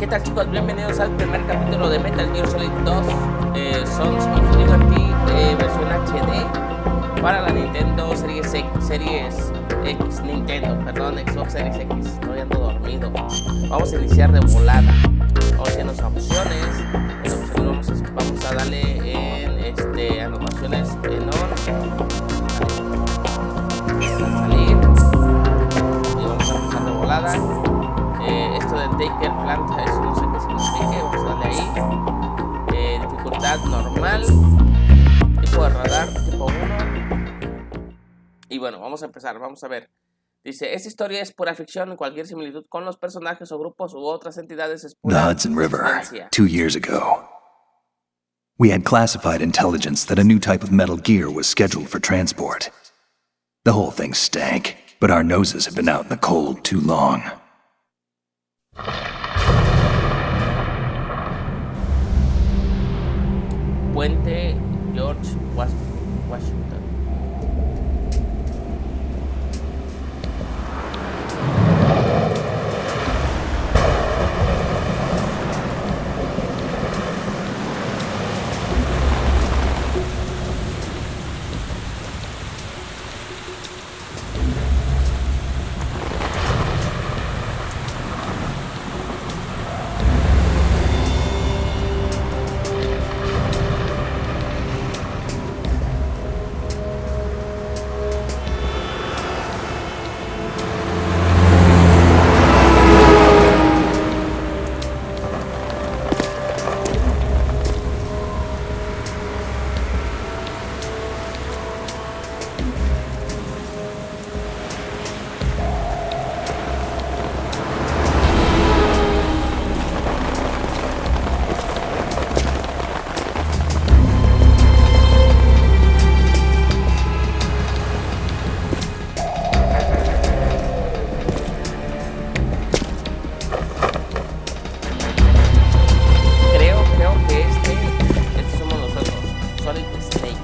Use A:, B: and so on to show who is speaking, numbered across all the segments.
A: ¿Qué tal, chicos? Bienvenidos al primer capítulo de Metal Gear Solid 2 Sons of Liberty, versión HD para la Nintendo Series X, Xbox Series X. Todavía ando dormido. Vamos a iniciar de volada. Vamos a irnos a opciones. En opciones vamos a darle en anotaciones en on. Salir. Y vamos a empezar de volada. Esto de Taker Planta, eso no sé qué significa. Vamos a darle ahí. Dificultad normal. Tipo de radar, tipo 1. Y bueno, vamos a empezar. Vamos a ver. Dice, esta historia es pura ficción. Cualquier similitud con los personajes o grupos u otras entidades es pura
B: The Hudson River,
A: coincidencia.
B: 2 years ago. We had classified intelligence that a new type of metal gear was scheduled for transport. The whole thing stank, but our noses had been out in the cold too long.
A: Puente George Washington. Creo que este somos nosotros, Solid Snake.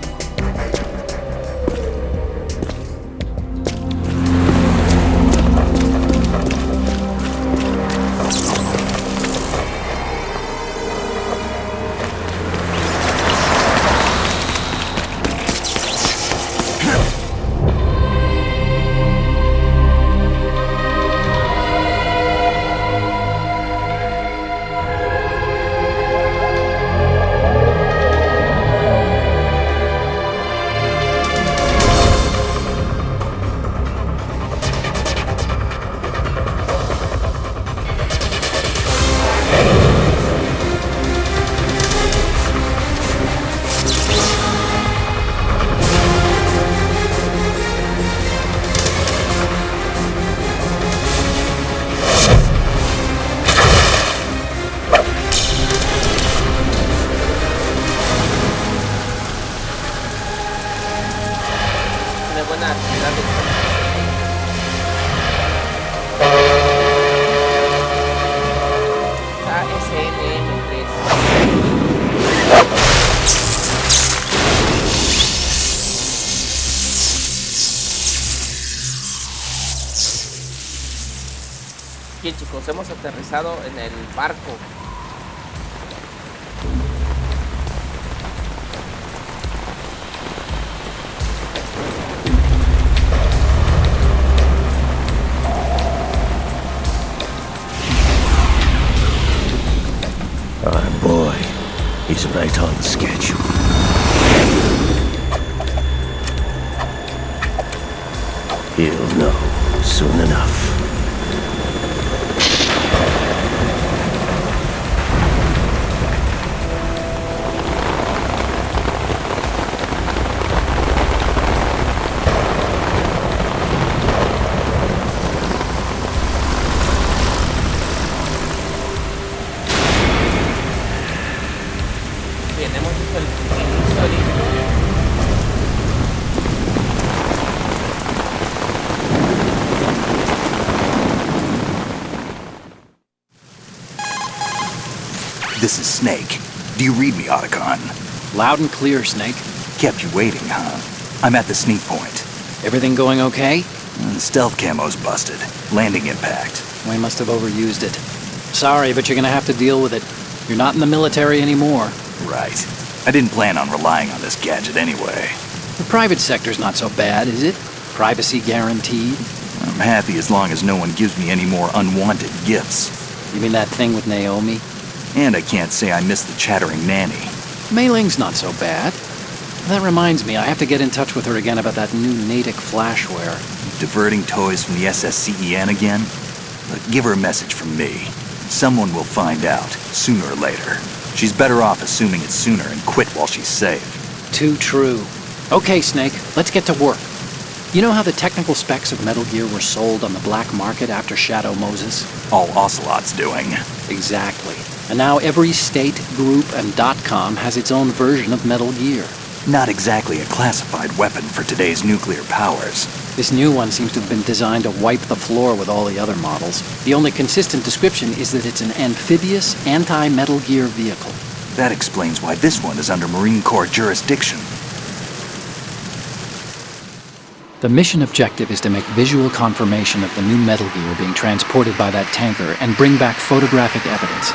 A: Tiene buena actividad de Bien, chicos, hemos aterrizado en el barco.
C: Our boy, he's right on schedule. He'll know soon enough.
A: Bien, hemos visto el inicio del intro.
B: This is Snake. Do you read me, Otacon?
D: Loud and clear, Snake.
B: Kept you waiting, huh? I'm at the sneak point.
D: Everything going okay?
B: The stealth camo's busted. Landing impact.
D: We must have overused it. Sorry, but you're gonna have to deal with it. You're not in the military anymore.
B: Right. I didn't plan on relying on this gadget anyway.
D: The private sector's not so bad, is it? Privacy guaranteed.
B: I'm happy as long as no one gives me any more unwanted gifts.
D: You mean that thing with Naomi?
B: And I can't say I miss the chattering nanny.
D: Mei Ling's not so bad. That reminds me, I have to get in touch with her again about that new Natick flashware.
B: Diverting toys from the SSCEN again? But give her a message from me. Someone will find out, sooner or later. She's better off assuming it's sooner and quit while she's safe.
D: Too true. Okay, Snake, let's get to work. You know how the technical specs of Metal Gear were sold on the black market after Shadow Moses?
B: All Ocelot's doing.
D: Exactly. And now every state, group, and .com has its own version of Metal Gear.
B: Not exactly a classified weapon for today's nuclear powers.
D: This new one seems to have been designed to wipe the floor with all the other models. The only consistent description is that it's an amphibious, anti-Metal Gear vehicle.
B: That explains why this one is under Marine Corps jurisdiction.
D: The mission objective is to make visual confirmation of the new Metal Gear being transported by that tanker and bring back photographic evidence.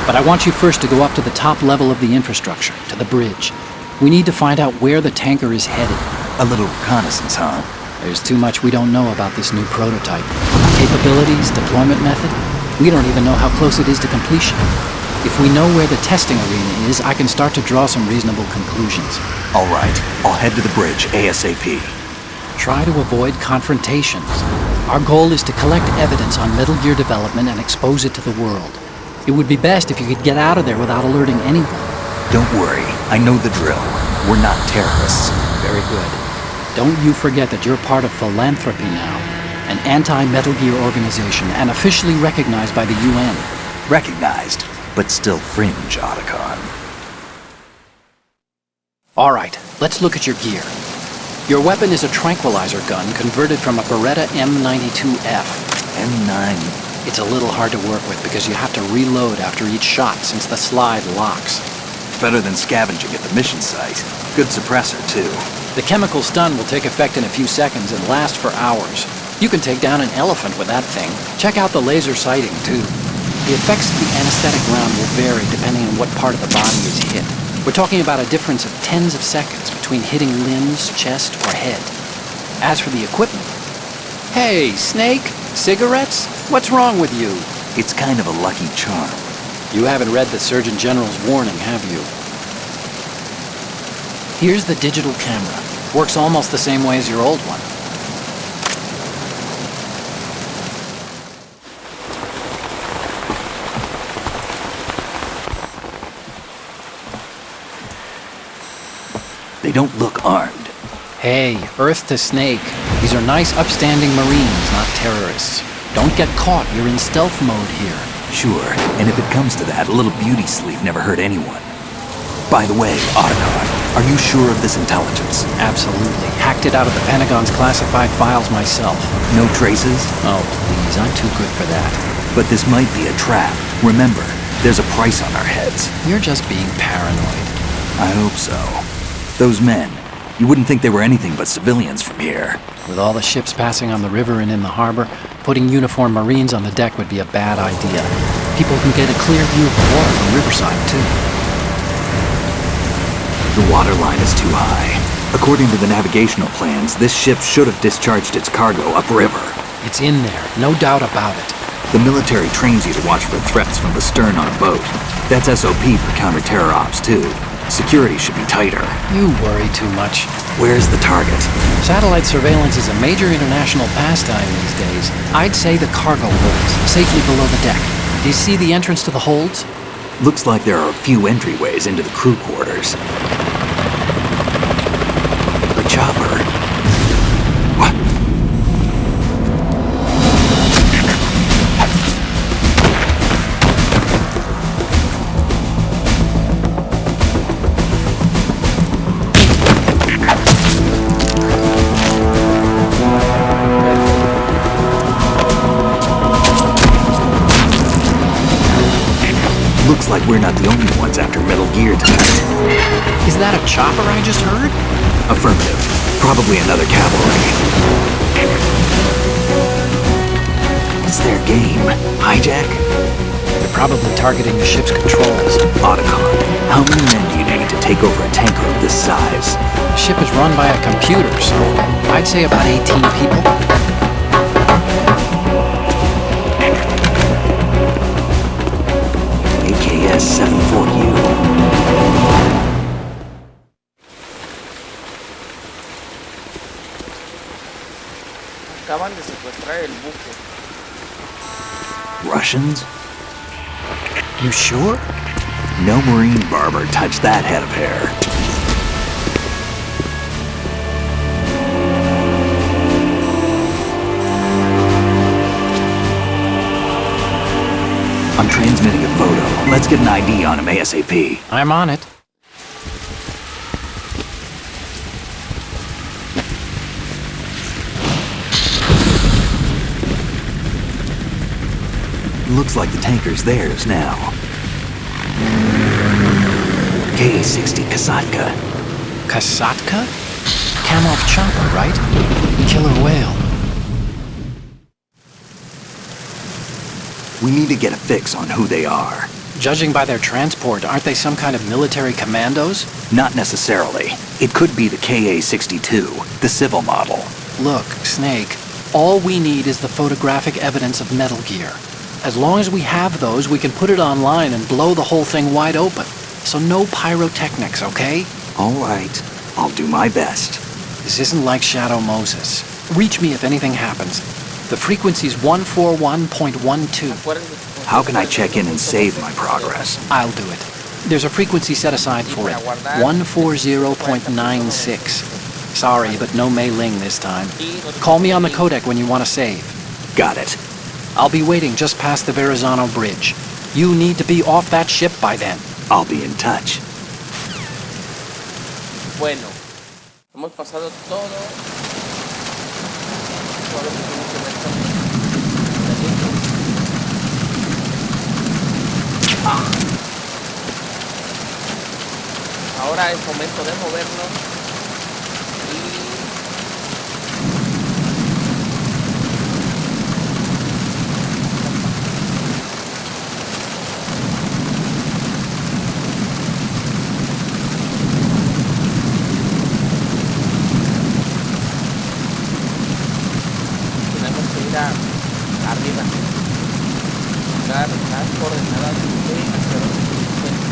D: But I want you first to go up to the top level of the infrastructure, to the bridge. We need to find out where the tanker is headed.
B: A little reconnaissance, huh?
D: There's too much we don't know about this new prototype. Capabilities, deployment method. We don't even know how close it is to completion. If we know where the testing arena is, I can start to draw some reasonable conclusions.
B: All right, I'll head to the bridge ASAP.
D: Try to avoid confrontations. Our goal is to collect evidence on Metal Gear development and expose it to the world. It would be best if you could get out of there without alerting anyone.
B: Don't worry, I know the drill. We're not terrorists.
D: Very good. Don't you forget that you're part of Philanthropy now, an anti-Metal Gear organization and officially recognized by the UN.
B: Recognized, but still fringe, Otacon.
D: All right, let's look at your gear. Your weapon is a tranquilizer gun converted from a Beretta M92F.
B: M9.
D: It's a little hard to work with because you have to reload after each shot since the slide locks.
B: Better than scavenging at the mission site. Good suppressor, too.
D: The chemical stun will take effect in a few seconds and last for hours. You can take down an elephant with that thing. Check out the laser sighting, too. The effects of the anesthetic round will vary depending on what part of the body is hit. We're talking about a difference of tens of seconds between hitting limbs, chest, or head. As for the equipment... Hey, Snake! Cigarettes? What's wrong with you?
B: It's kind of a lucky charm.
D: You haven't read the Surgeon General's warning, have you? Here's the digital camera. Works almost the same way as your old one.
B: They don't look armed.
D: Hey, Earth to Snake. These are nice, upstanding Marines, not terrorists. Don't get caught. You're in stealth mode here.
B: Sure, and if it comes to that, a little beauty sleep never hurt anyone. By the way, Otacon, are you sure of this intelligence?
D: Absolutely. Hacked it out of the Pentagon's classified files myself.
B: No traces?
D: Oh, please, I'm too good for that.
B: But this might be a trap. Remember, there's a price on our heads.
D: You're just being paranoid.
B: I hope so. Those men, you wouldn't think they were anything but civilians from here.
D: With all the ships passing on the river and in the harbor, putting uniformed Marines on the deck would be a bad idea. People can get a clear view of the water from Riverside, too.
B: The water line is too high. According to the navigational plans, this ship should have discharged its cargo upriver.
D: It's in there, no doubt about it.
B: The military trains you to watch for threats from the stern on a boat. That's SOP for counter-terror ops, too. Security should be tighter.
D: You worry too much.
B: Where's the target?
D: Satellite surveillance is a major international pastime these days. I'd say the cargo holds, safely below the deck. Do you see the entrance to the holds?
B: Looks like there are a few entryways into the crew quarters. The chopper. What? Looks like we're not the only ones after Metal Gear tonight.
D: Is that a chopper I just heard?
B: Affirmative. Probably another cavalry. What's their game? Hijack?
D: They're probably targeting the ship's controls.
B: Otacon, how many men do you need to take over a tanker of this size?
D: The ship is run by a computer, so I'd say about 18 people.
B: AKS 74U.
A: Acaban de secuestrar el buque.
B: Russians?
D: You sure?
B: No Marine barber touched that head of hair. I'm transmitting a photo. Let's get an ID on him ASAP.
D: I'm on it.
B: Looks like the tanker's theirs now. KA-60 Kasatka.
D: Kasatka? Kamov chopper, right? Killer whale.
B: We need to get a fix on who they are.
D: Judging by their transport, aren't they some kind of military commandos?
B: Not necessarily. It could be the KA-62, the civil model.
D: Look, Snake, all we need is the photographic evidence of Metal Gear. As long as we have those, we can put it online and blow the whole thing wide open. So no pyrotechnics, okay?
B: All right. I'll do my best.
D: This isn't like Shadow Moses. Reach me if anything happens. The frequency's 141.12.
B: How can I check in and save my progress?
D: I'll do it. There's a frequency set aside for it. 140.96. Sorry, but no Mei Ling this time. Call me on the codec when you want to save.
B: Got it.
D: I'll be waiting just past the Verrazano Bridge. You need to be off that ship by then.
B: I'll be in touch.
A: Bueno, hemos pasado todo. Todo lo que tenemos que ver con Ahora es momento de movernos y tenemos que ir arriba, buscar las coordenadas de hacia dónde se encuentra.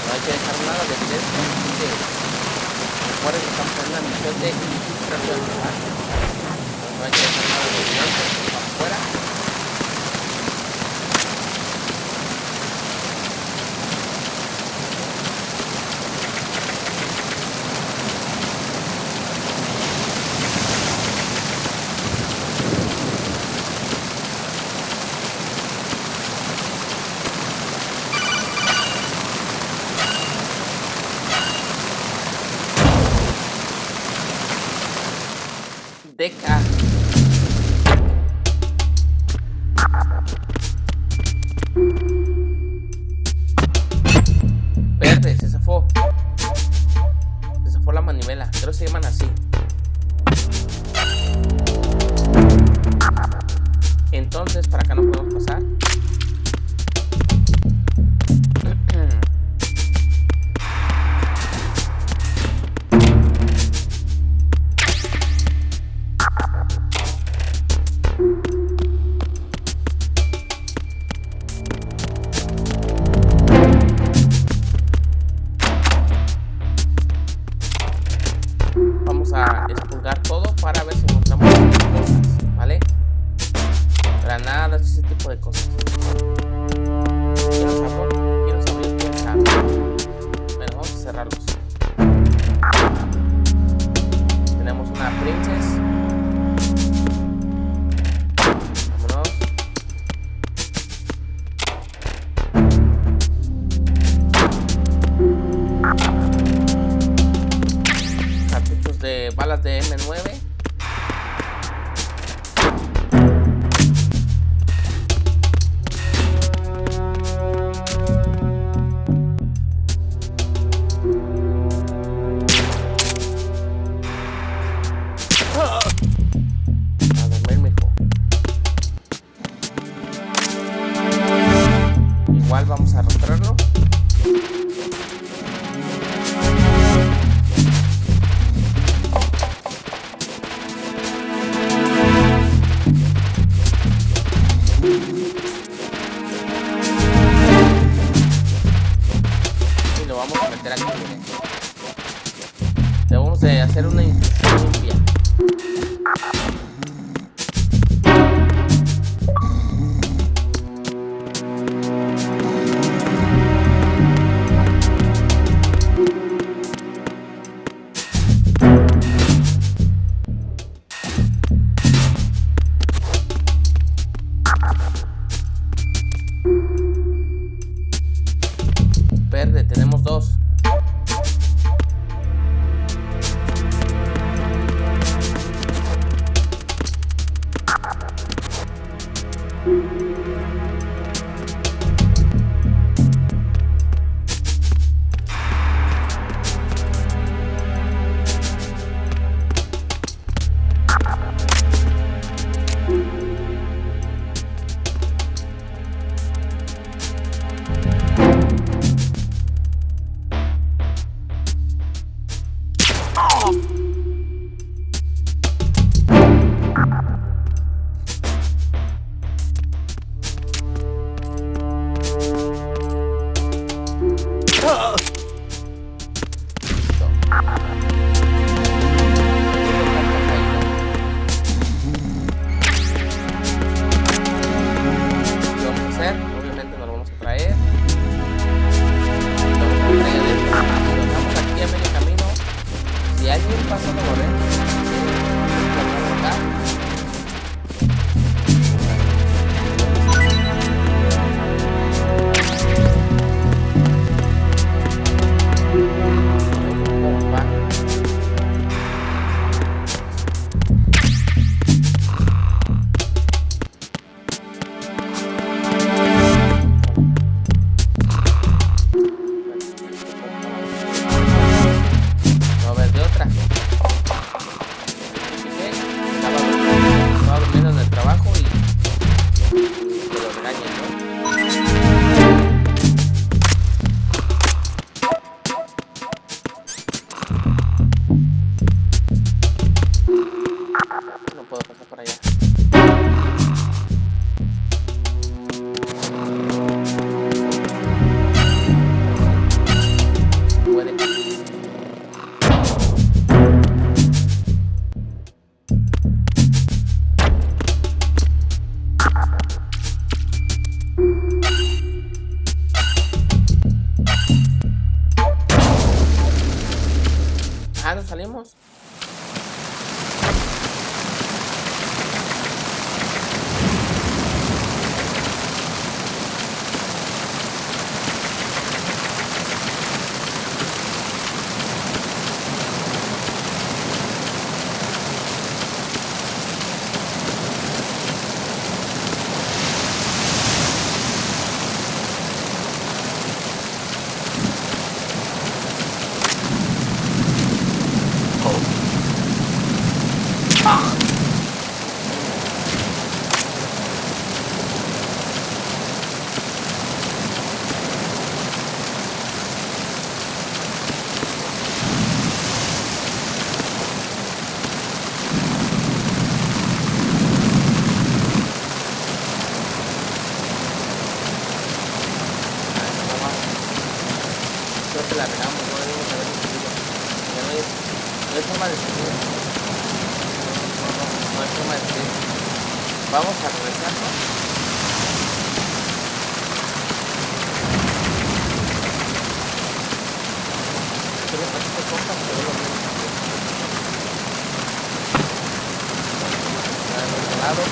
A: No hay que dejar nada de evidencia, así que recuerden que estamos en una misión de infiltración, ¿verdad? No hay que dejar nada de evidencia para afuera. Deca. Verde, se zafó. Se zafó la manivela. Creo que se llaman así. Entonces, para acá no podemos pasar. Vamos a expulgar todo para ver si encontramos cosas, ¿vale? Granadas, ese tipo de cosas. Quiero saber qué sabe. Bueno, vamos a cerrarlos. Tenemos una princess. Vámonos. Cartuchos de balas de M9. A dormir, mijo. Igual vamos a romperlo. Y lo vamos a meter aquí, miren. Debemos de hacer una inclusión limpia. Verde, tenemos dos. Obviamente nos lo vamos a traer. Lo vamos a traer adentro. Si lo dejamos aquí a medio camino, si alguien pasa a correr, nos salimos. No hay forma de salir. Vamos a regresar, ¿no? ¿Qué le pasa a este compa? Se ve lo mismo. Al otro lado.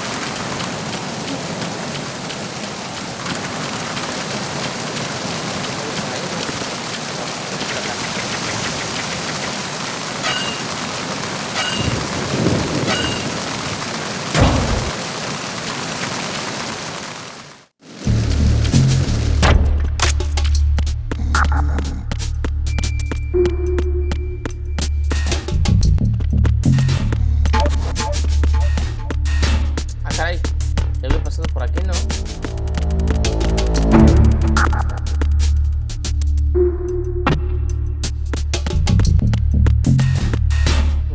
A: Caray, ya voy pasando por aquí, ¿no?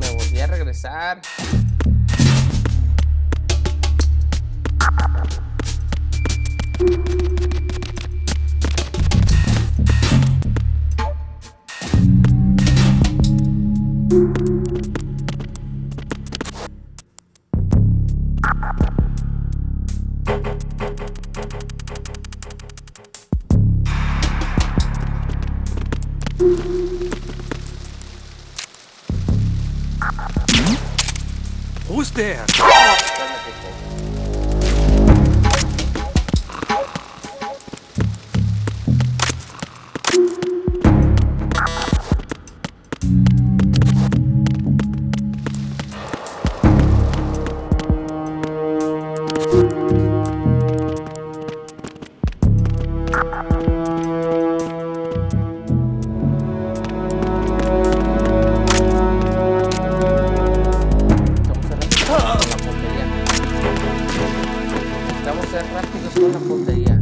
A: Me volví a regresar.
E: Who's there? Vamos a ser rápidos con la puntería.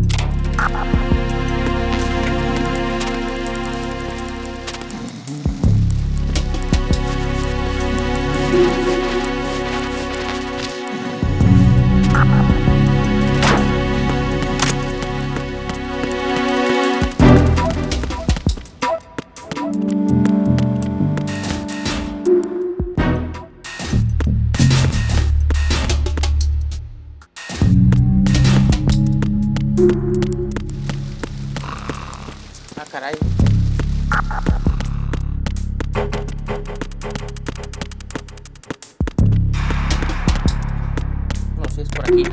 E: Ah, caray. No sé si es por aquí.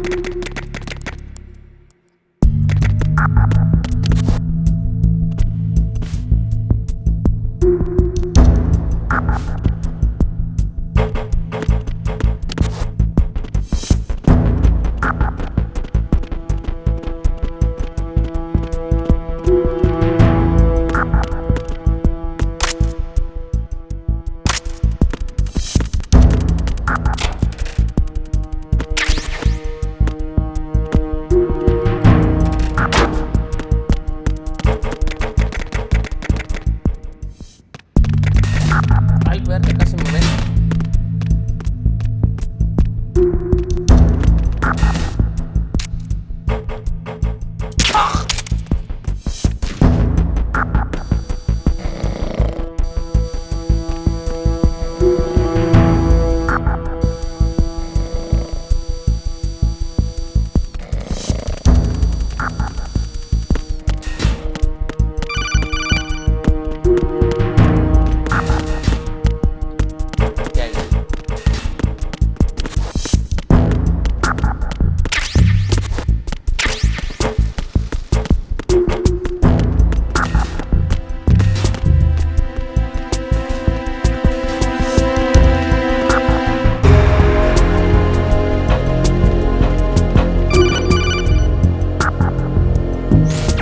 E: Ay, verde, casi me ven.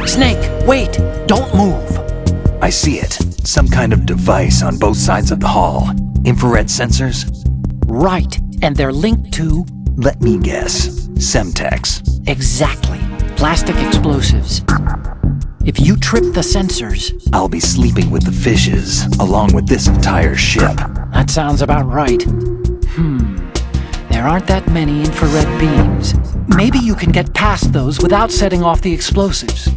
D: Snake, wait! Don't move!
B: I see it. Some kind of device on both sides of the hall. Infrared sensors?
D: Right, and they're linked to...
B: Let me guess. Semtex.
D: Exactly. Plastic explosives. If you trip the sensors...
B: I'll be sleeping with the fishes, along with this entire ship.
D: That sounds about right. There aren't that many infrared beams. Maybe you can get past those without setting off the explosives.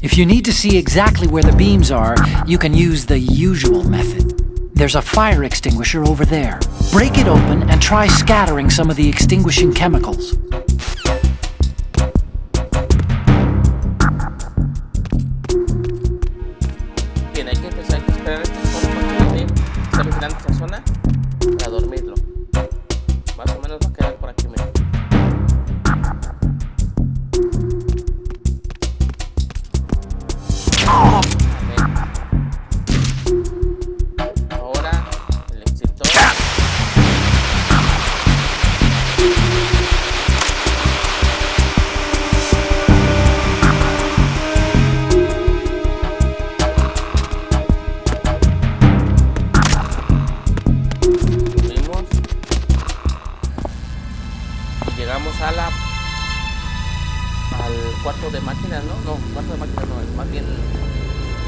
D: If you need to see exactly where the beams are, you can use the usual method. There's a fire extinguisher over there. Break it open and try scattering some of the extinguishing chemicals.
A: Bien, hay que esperar a este compa que viene, está vigilando esta zona para dormirlo. Más o menos va a quedar por aquí, mira. A ver. Ahora el extintor. Subimos y llegamos a al cuarto de máquinas, ¿no? No, cuarto de máquinas no, es más bien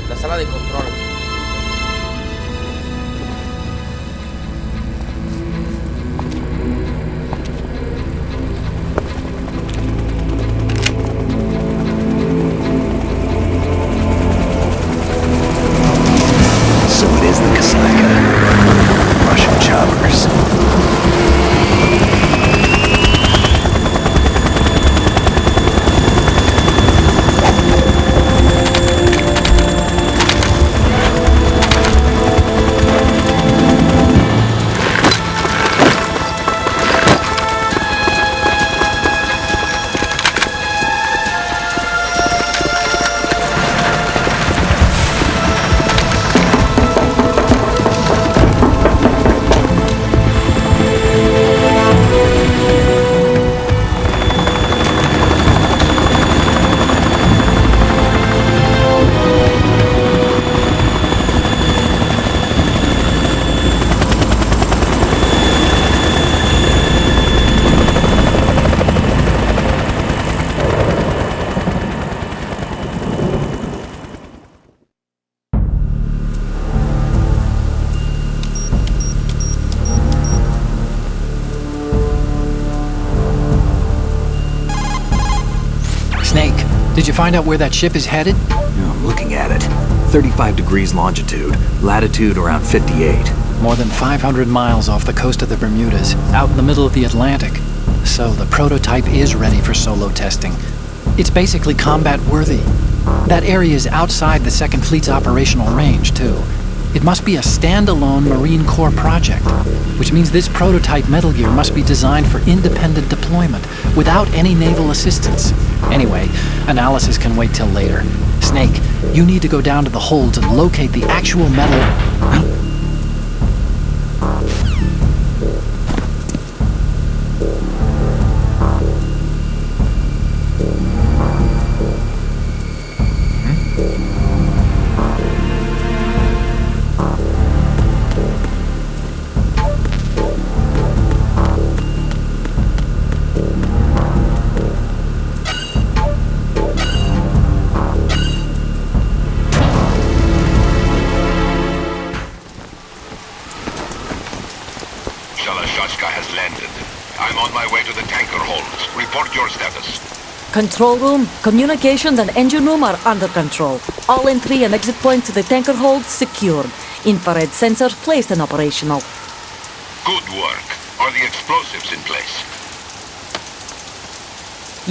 A: la sala de control.
B: So it is the Kazaka. Russian choppers.
D: Snake, did you find out where that ship is headed?
B: I'm looking at it. 35 degrees longitude, latitude around 58.
D: More than 500 miles off the coast of the Bermudas, out in the middle of the Atlantic. So the prototype is ready for solo testing. It's basically combat worthy. That area is outside the Second Fleet's operational range, too. It must be a standalone Marine Corps project, which means this prototype Metal Gear must be designed for independent deployment, without any naval assistance. Anyway, analysis can wait till later. Snake, you need to go down to the holds and locate the actual metal...
F: has landed. I'm on my way to the tanker holds. Report your status.
G: Control room, communications and engine room are under control. All entry and exit points to the tanker hold secured. Infrared sensors placed and operational.
F: Good work. Are the explosives in place?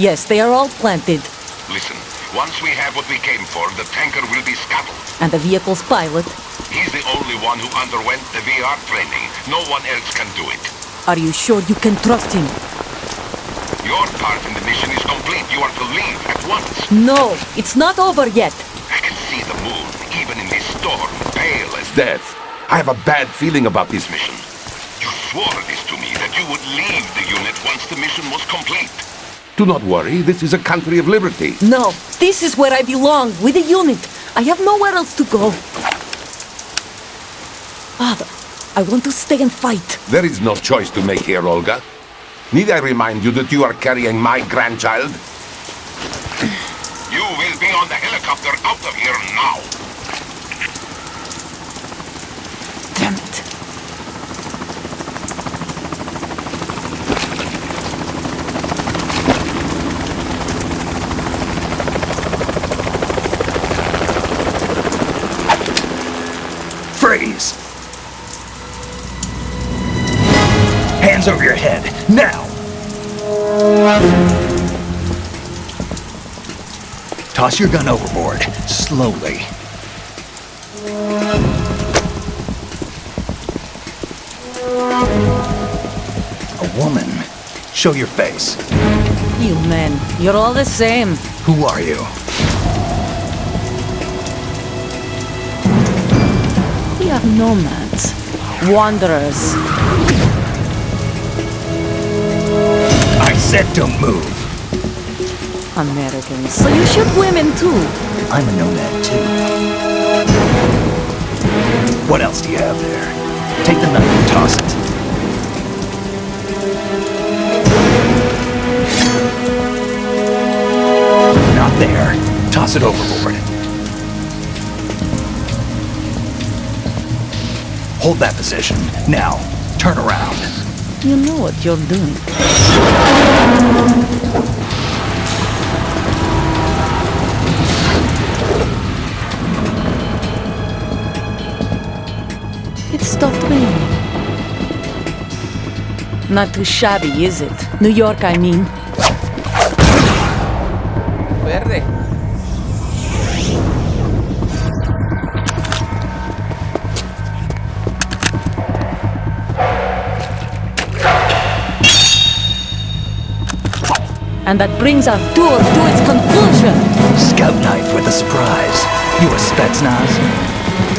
G: Yes, they are all planted.
F: Listen, once we have what we came for, the tanker will be scuttled.
G: And the vehicle's pilot?
F: He's the only one who underwent the VR training. No one else can do it.
G: Are you sure you can trust him?
F: Your part in the mission is complete. You are to leave at once.
G: No, it's not over yet.
F: I can see the moon, even in this storm, pale as death. I have a bad feeling about this mission. You swore this to me, that you would leave the unit once the mission was complete. Do not worry, this is a country of liberty.
G: No, this is where I belong, with the unit. I have nowhere else to go. Father, I want to stay and fight.
F: There is no choice to make here, Olga. Need I remind you that you are carrying my grandchild? You will be on the helicopter out of here now.
G: Damn it.
B: Freeze! Hands over your head, now! Toss your gun overboard, slowly. A woman. Show your face.
G: You men, you're all the same.
B: Who are you?
G: We are nomads, wanderers.
B: I said don't move.
G: Americans. So you shoot women too.
B: I'm a nomad too. What else do you have there? Take the knife and toss it. Not there. Toss it overboard. Hold that position. Now, turn around.
G: You know what you're doing. It stopped raining. Not too shabby, is it? New York, I mean.
A: Verde.
G: And that brings our tour to its conclusion.
B: Scout knife with a surprise. You a Spetsnaz?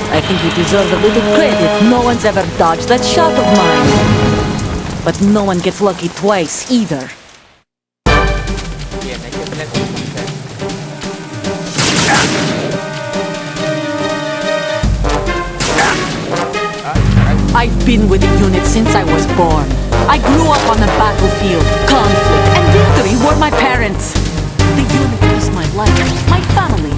G: I think you deserve a little credit. No one's ever dodged that shot of mine. But no one gets lucky twice either.
A: Bien, hay que pelear con mujer.
G: I've been with the unit since I was born. I grew up on the battlefield. Conflict and victory were my parents. The unit is my life, my family.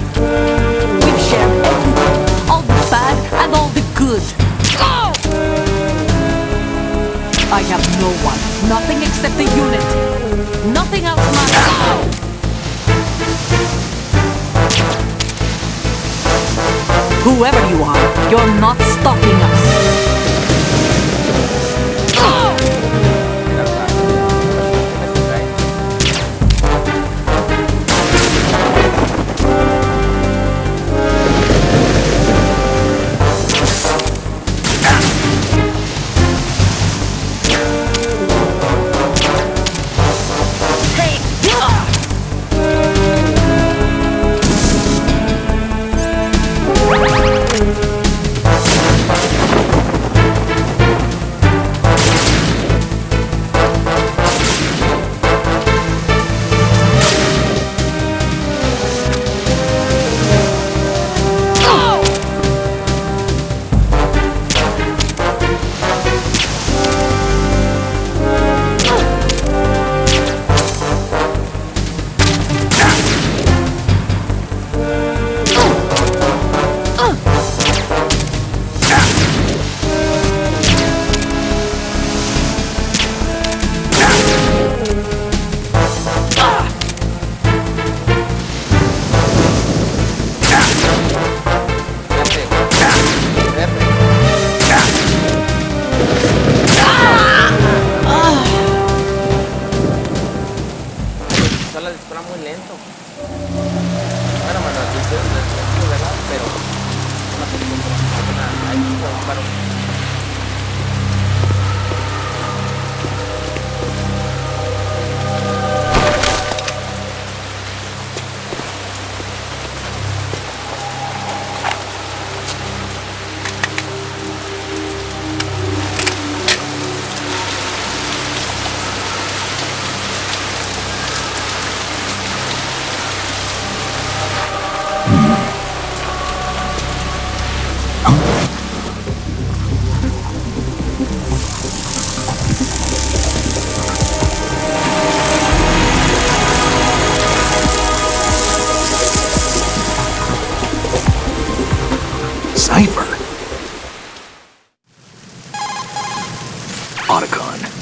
G: We've shared everything, all the bad and all the good. Oh! I have no one, nothing except the unit. Nothing else matters. Whoever you are, you're not stopping us.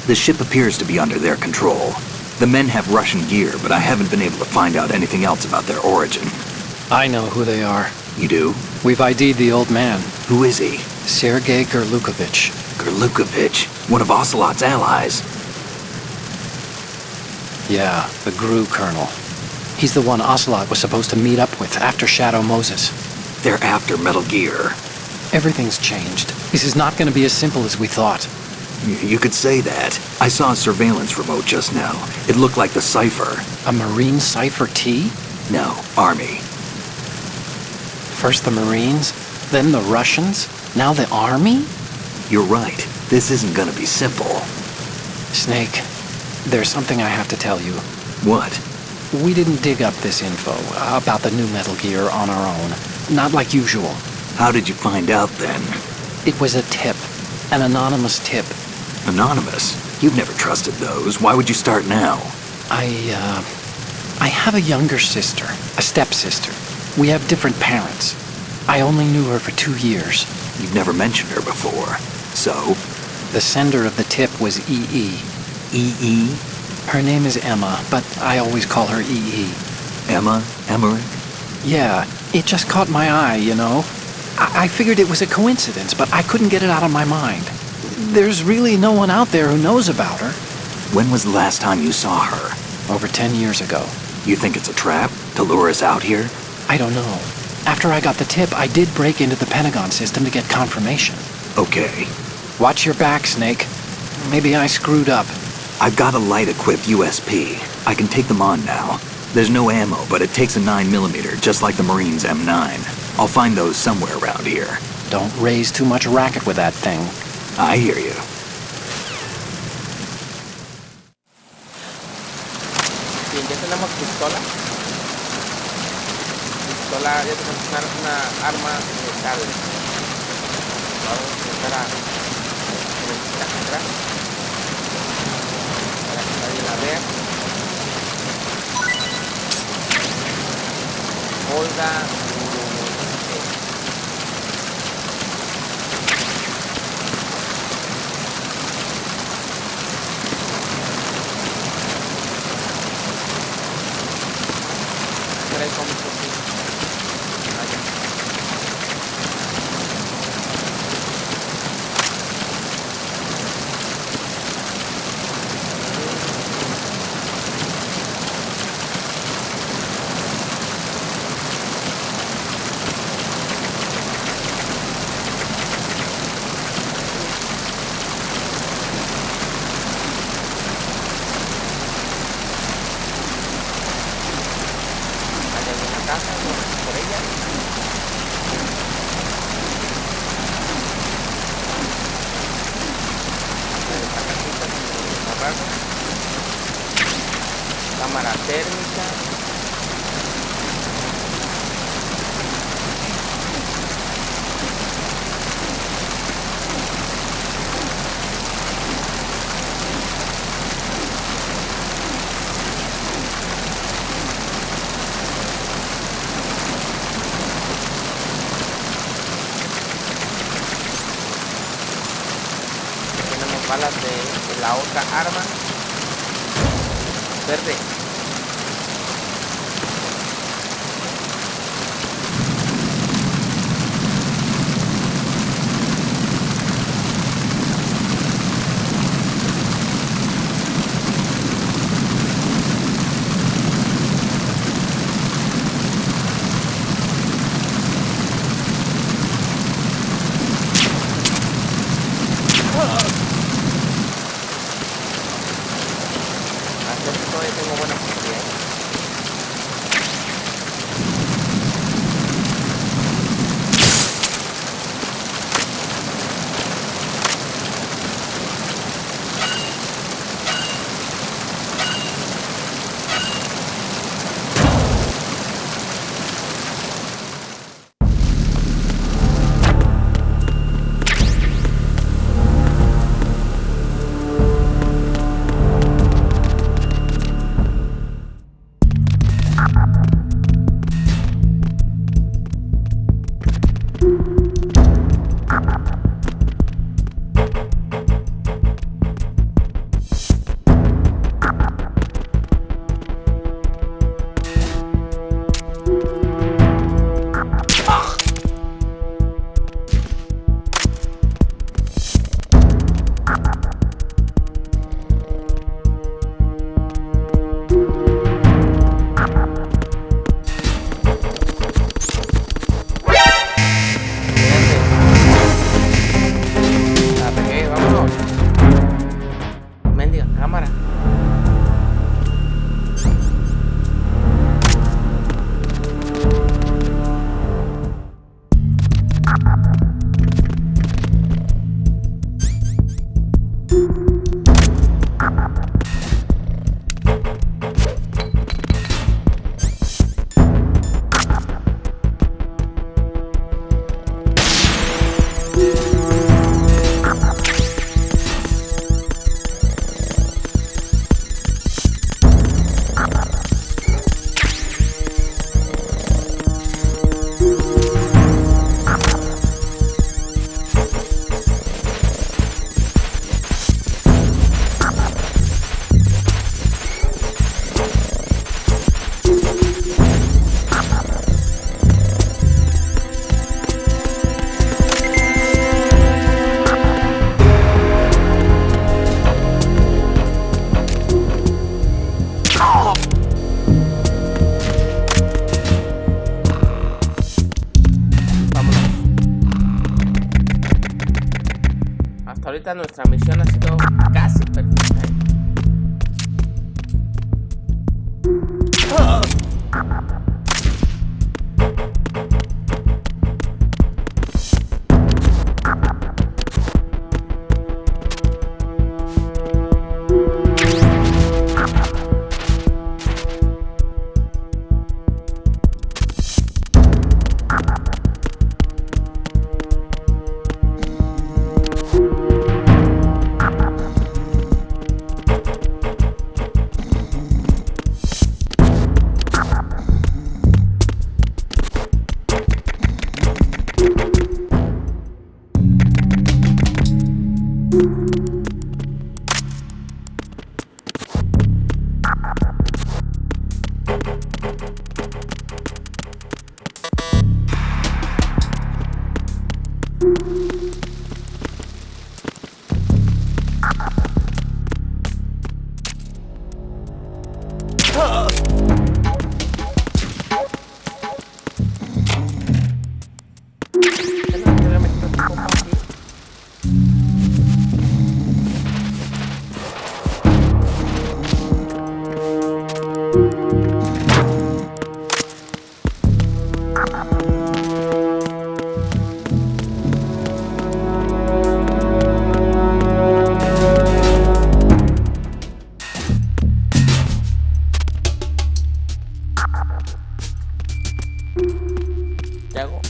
B: The ship appears to be under their control. The men have Russian gear, but I haven't been able to find out anything else about their origin.
D: I know who they are.
B: You do?
D: We've ID'd the old man.
B: Who is he?
D: Sergei Gerlukovich.
B: Gerlukovich? One of Ocelot's allies.
D: Yeah, the Gru Colonel. He's the one Ocelot was supposed to meet up with after Shadow Moses.
B: They're after Metal Gear.
D: Everything's changed. This is not going to be as simple as we thought.
B: You could say that. I saw a surveillance remote just now. It looked like the Cypher.
D: A Marine Cypher T?
B: No, Army.
D: First the Marines, then the Russians, now the Army?
B: You're right. This isn't gonna be simple.
D: Snake, there's something I have to tell you.
B: What?
D: We didn't dig up this info about the new Metal Gear on our own. Not like usual.
B: How did you find out then?
D: It was a tip. An anonymous tip.
B: Anonymous? You've never trusted those. Why would you start now?
D: I have a younger sister, a stepsister. We have different parents. I only knew her for 2 years.
B: You've never mentioned her before. So?
D: The sender of the tip was EE.
B: EE?
D: Her name is Emma, but I always call her EE.
B: Emma? Emmerich?
D: Yeah, it just caught my eye, you know? I figured it was a coincidence, but I couldn't get it out of my mind. There's really no one out there who knows about her.
B: When was the last time you saw her?
D: Over 10 years ago.
B: You think it's a trap? To lure us out here?
D: I don't know. After I got the tip, I did break into the Pentagon system to get confirmation.
B: Okay.
D: Watch your back, Snake. Maybe I screwed up.
B: I've got a light-equipped USP. I can take them on now. There's no ammo, but it takes a 9mm, just like the Marines' M9. I'll find those somewhere around here.
D: Don't raise too much racket with that thing.
B: I hear you.
A: Bien, ya tenemos pistola. Pistola, ya tenemos una arma estable. Vamos a empezar a atrás para que nadie la vea. Olga. Por ella. Cámara térmica. Balas de la otra arma verde. Tengo buena posibilidad.
E: cámara. Ahorita nuestra misión ha sido casi perfecta. ¿Qué hago?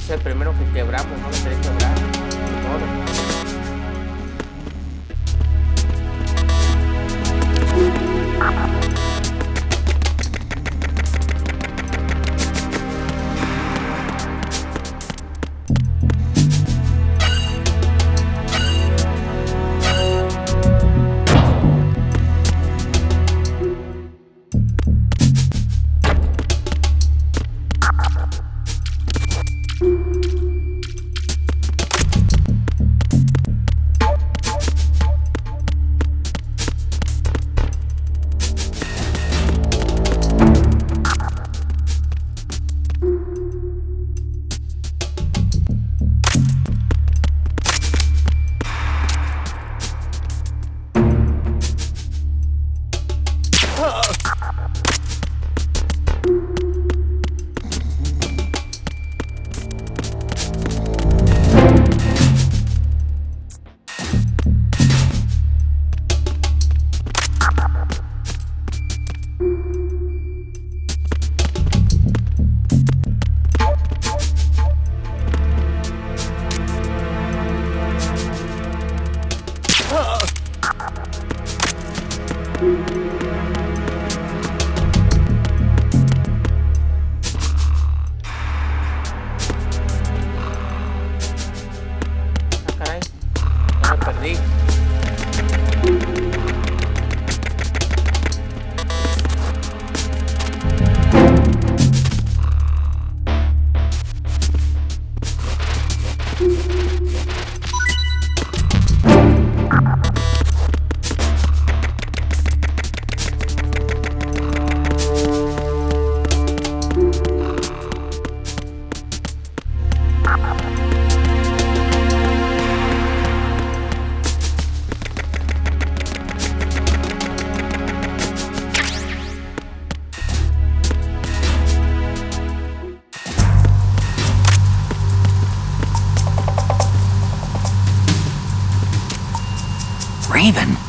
E: Es el primero que quebramos, no lo quería quebrar. Ni modo.
B: Raven.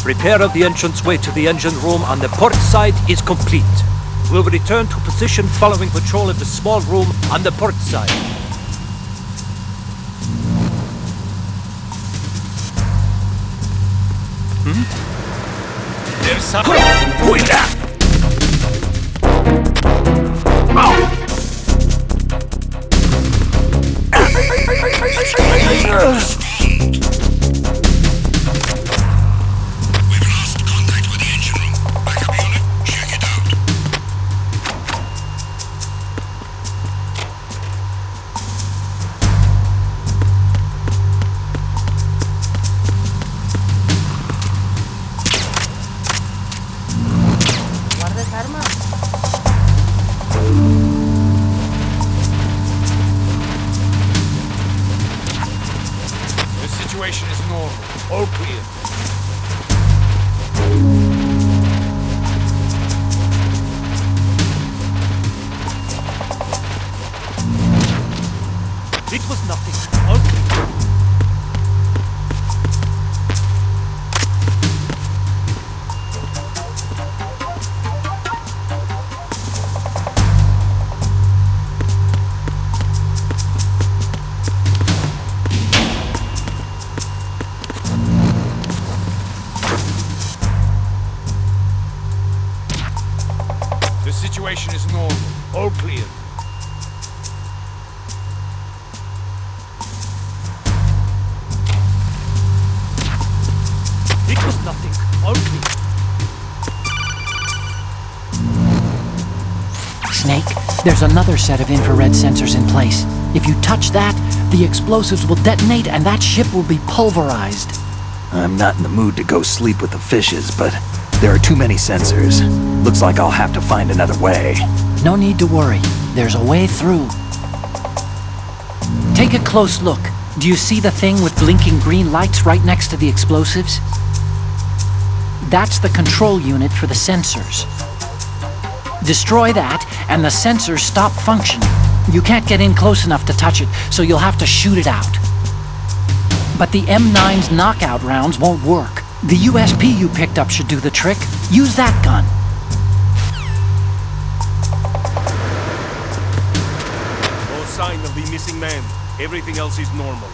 H: Repair of the entranceway to the engine room on the port side is complete. We'll return to position following patrol of the small room on the port side. There's some... Who is that?
D: There's another set of infrared sensors in place. If you touch that, the explosives will detonate and that ship will be pulverized.
B: I'm not in the mood to go sleep with the fishes, but there are too many sensors. Looks like I'll have to find another way.
D: No need to worry. There's a way through. Take a close look. Do you see the thing with blinking green lights right next to the explosives? That's the control unit for the sensors. Destroy that, and the sensors stop functioning. You can't get in close enough to touch it, so you'll have to shoot it out. But the M9's knockout rounds won't work. The USP you picked up should do the trick. Use that gun.
I: No sign of the missing man. Everything else is normal.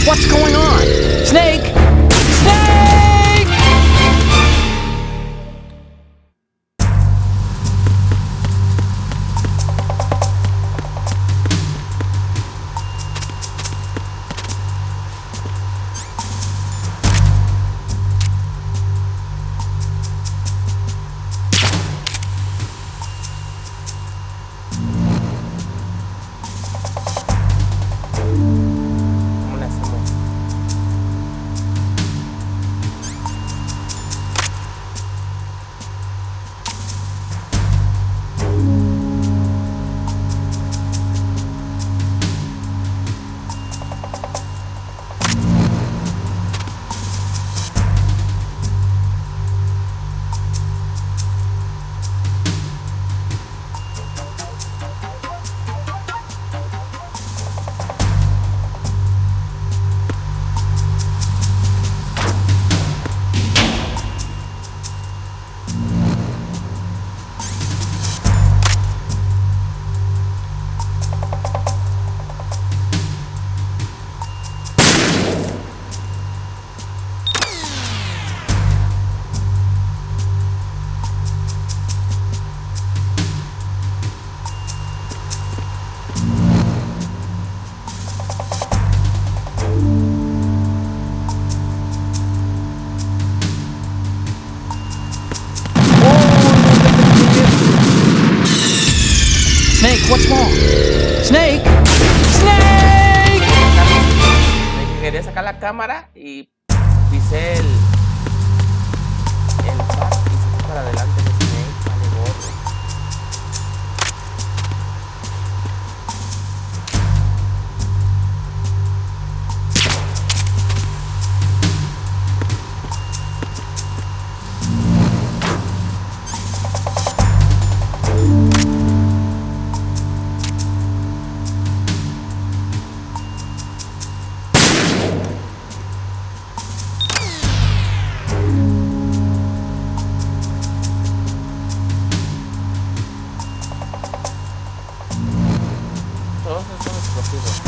D: What's going on? Snake! Snake!
E: ¿Cómo le hacemos?
D: Snake, what's wrong? Snake! Snake!
E: Quería sacar la cámara y pisé el pad y se fue para adelante el Snake. Vale, gorro. Todos son explosivos.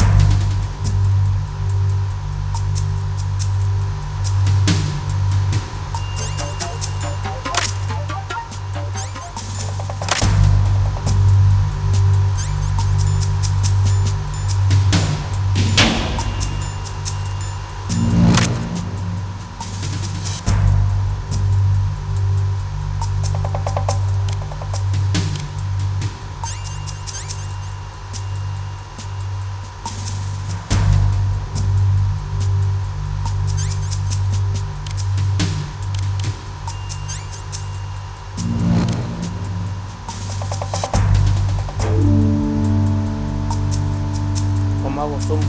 E: ¿Cómo hago zoom?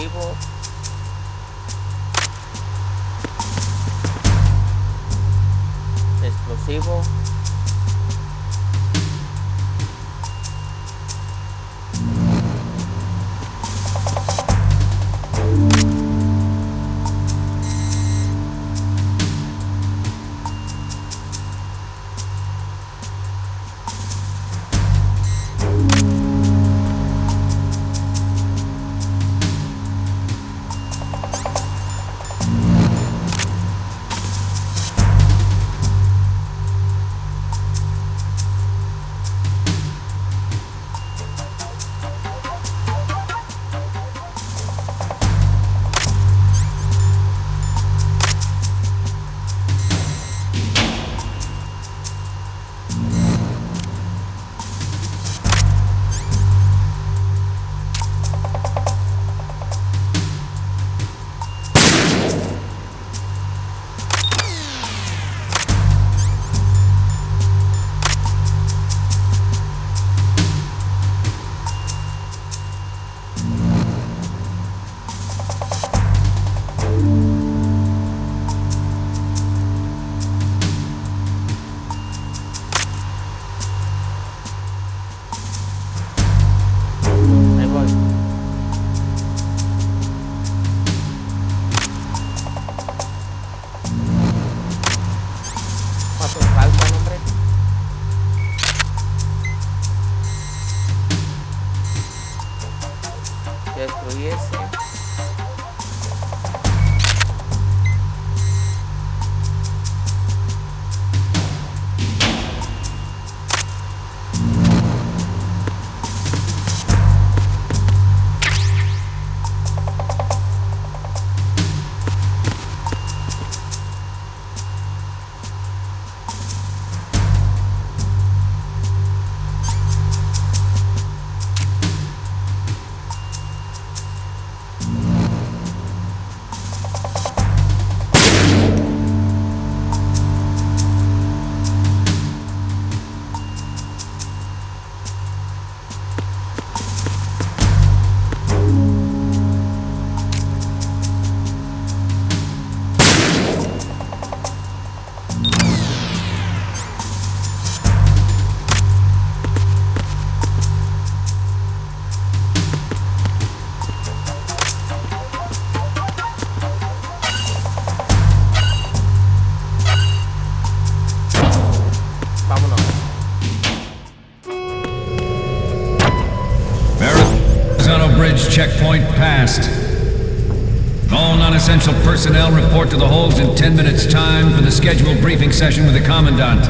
A: explosivo. Explosivo. Destruí ese.
J: Checkpoint passed. All non-essential personnel report to the holds in 10 minutes' time for the scheduled briefing session with the Commandant.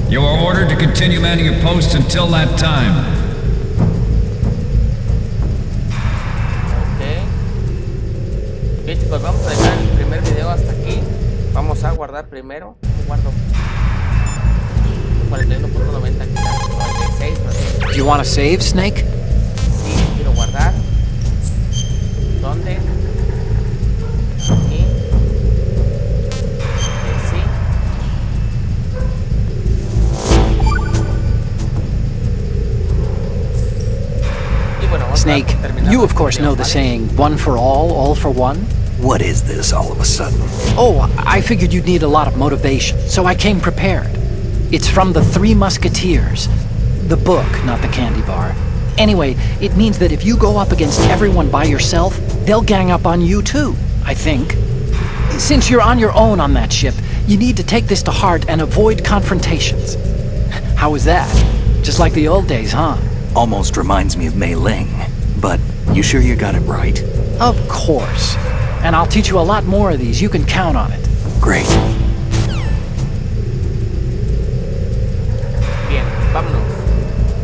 J: You are ordered to continue manning your posts until that time.
A: Ok, chicos, vamos a dejar el primer video hasta aquí. Vamos a guardar primero. Guardo 41.90 aquí, 96.
D: Do you want to save, Snake?
A: Quiero guardar. ¿Dónde? Aquí. Sí. Y bueno,
D: Snake, you of course know the saying, one for all for one?
B: What is this all of a sudden?
D: Oh, I figured you'd need a lot of motivation, so I came prepared. It's from the Three Musketeers. The book, not the candy bar. Anyway, it means that if you go up against everyone by yourself, they'll gang up on you too, I think. Since you're on your own on that ship, you need to take this to heart and avoid confrontations. How was that? Just like the old days, huh?
B: Almost reminds me of Mei Ling, but you sure you got it right?
D: Of course. And I'll teach you a lot more of these, you can count on it.
B: Great.